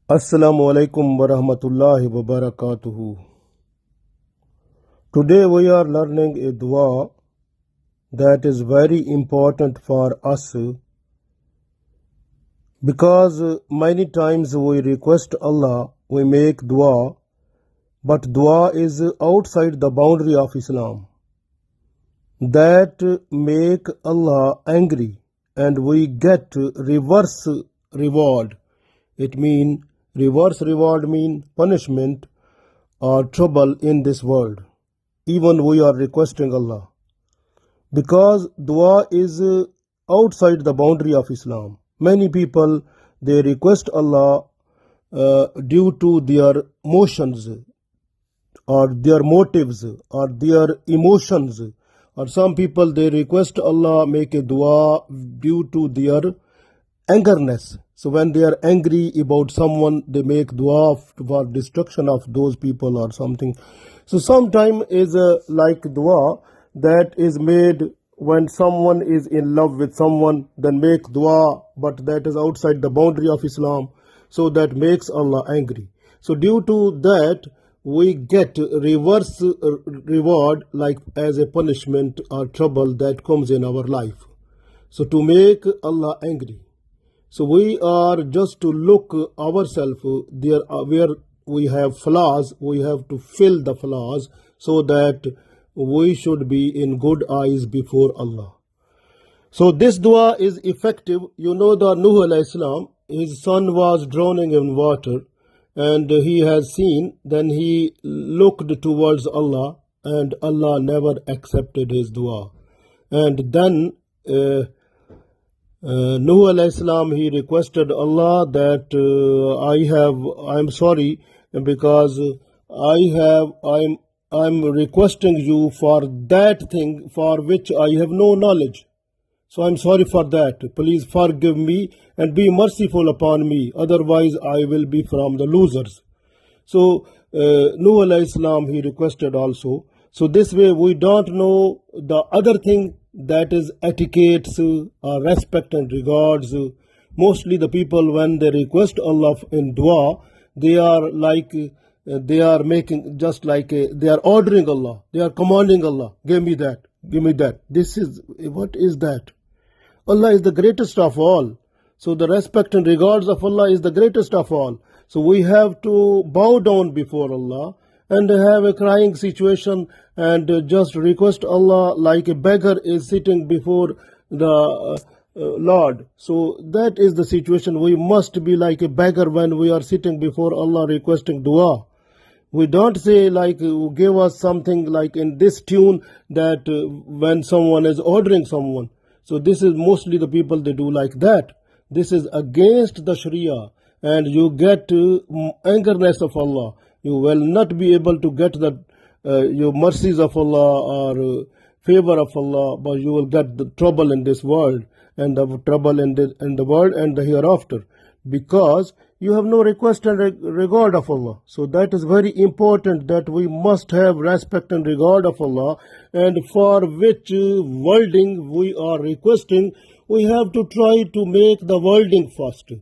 Assalamu alaikum wa rahmatullahi wa barakatuhu. Today we are learning a dua that is very important for us because many times we request Allah, we make dua, but dua is outside the boundary of Islam. That make Allah angry and we get reverse reward. It mean reverse reward mean punishment or trouble in this world. Even we are requesting Allah. Because dua is outside the boundary of Islam. Many people, they request Allah due to their motions or their motives or their emotions. Or some people, they request Allah make a dua due to their angerness. So when they are angry about someone, they make dua for destruction of those people or something. So sometime is like dua that is made when someone is in love with someone, then make dua, but that is outside the boundary of Islam. So that makes Allah angry. So due to that, we get reverse reward like as a punishment or trouble that comes in our life. So to make Allah angry. So we are just to look ourselves there where we have flaws, we have to fill the flaws so that we should be in good eyes before Allah. So this dua is effective. You know the Nuh alayhi salam, his son was drowning in water and he has seen, then he looked towards Allah and Allah never accepted his dua. And then Nuh alayhi salam, he requested Allah that I'm sorry because I'm requesting you for that thing for which I have no knowledge. So I'm sorry for that. Please forgive me and be merciful upon me. Otherwise I will be from the losers. So Nuh alayhi salam, he requested also. So this way we don't know the other thing that is etiquettes, respect and regards. Mostly the people when they request Allah in dua, they are like they are making just like they are ordering Allah, they are commanding Allah, give me that, give me that. This is, what is that? Allah is the greatest of all. So the respect and regards of Allah is the greatest of all. So we have to bow down before Allah and have a crying situation and just request Allah like a beggar is sitting before the Lord. So that is the situation. We must be like a beggar when we are sitting before Allah requesting dua. We don't say like give us something like in this tune that when someone is ordering someone. So this is mostly the people, they do like that. This is against the Sharia and you get angerness of Allah. You will not be able to get the your mercies of Allah or favor of Allah, but you will get the trouble in this world and the trouble in the world and the hereafter, because you have no request and regard of Allah. So that is very important that we must have respect and regard of Allah, and for which wording we are requesting, we have to try to make the wording first,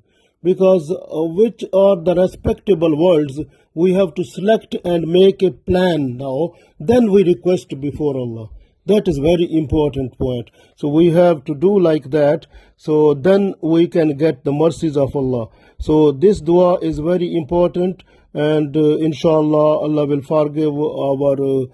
because which are the respectable words we have to select and make a plan now, then we request before Allah. That is very important point. So we have to do like that, so then we can get the mercies of Allah. So this dua is very important, and inshallah Allah will forgive our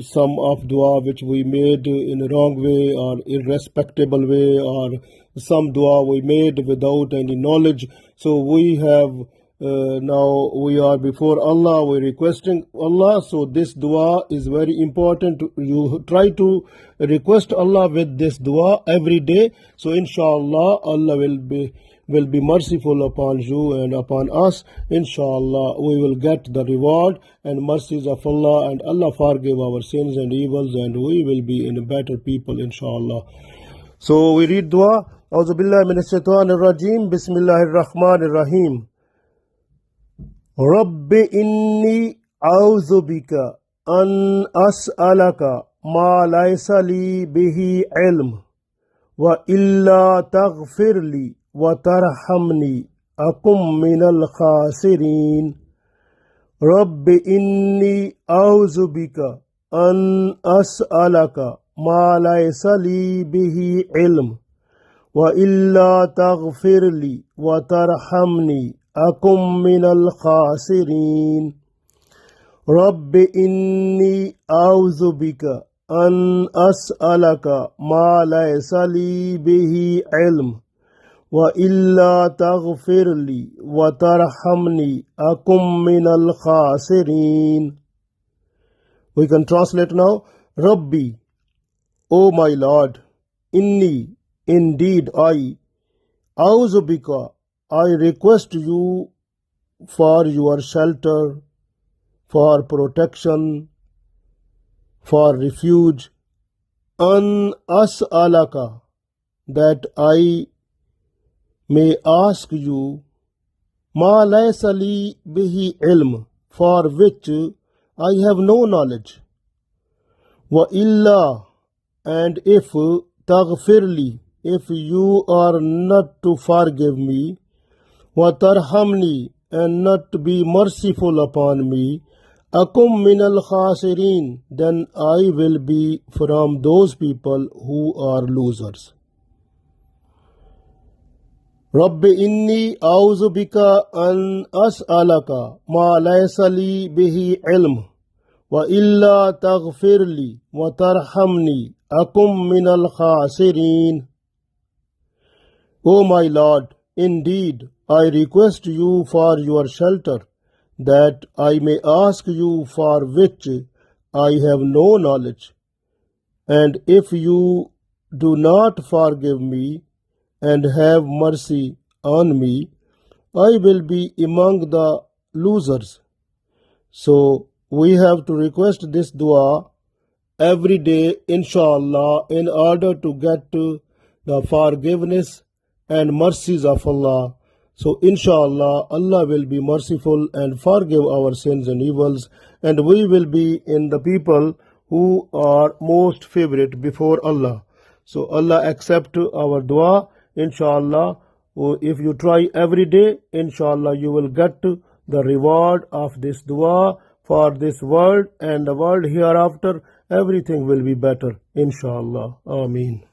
some of dua which we made in a wrong way or irrespectable way, or some dua we made without any knowledge. So we have now we are before Allah, we are requesting Allah. So this dua is very important. You try to request Allah with this dua every day. So inshallah Allah will be merciful upon you and upon us. Inshallah we will get the reward and mercies of Allah, and Allah forgive our sins and evils, and we will be in a better people inshallah. So we read dua. A'udhu billahi minash shaitanir rajim. Bismillahir rahmanir rahim. Rabbi inni a'udhu bika an as'alaka ma laysa li bihi ilm wa illa taghfirli wa tarhamni أكن من الخاسرين رب إني أعوذ بك أن أسألك ما ليس لي به علم وإلا تغفر لي وترحمني أكن من الخاسرين رب إني أعوذ بك أن أسألك ما ليس لي به علم وإلا تغفر لي وترحمني أكن من الخاسرين. We can translate now. Rabbi, O my Lord, Inni, indeed I, A'udhu bika, I request you for your shelter, for protection, for refuge, an as'alaka, that I may ask you, ma laysa li bihi ilm, for which I have no knowledge, wa illa, and if taghfirli, if you are not to forgive me, wa tarhamni, and not to be merciful upon me, akum min al khasirin, then I will be from those people who are losers. Rabbi inni a'udhu bika an as'alaka ma laysa li bihi ilm wa illa taghfirli wa tarhamni akum min al khasirin. O my Lord, indeed I request you for your shelter, that I may ask you for which I have no knowledge, and if you do not forgive me and have mercy on me, I will be among the losers. So we have to request this dua every day, inshallah, in order to get to the forgiveness and mercies of Allah. So inshallah, Allah will be merciful and forgive our sins and evils, and we will be in the people who are most favorite before Allah. So Allah accept our dua, inshallah. If you try every day, inshallah, you will get the reward of this dua for this world and the world hereafter. Everything will be better, inshallah. Ameen.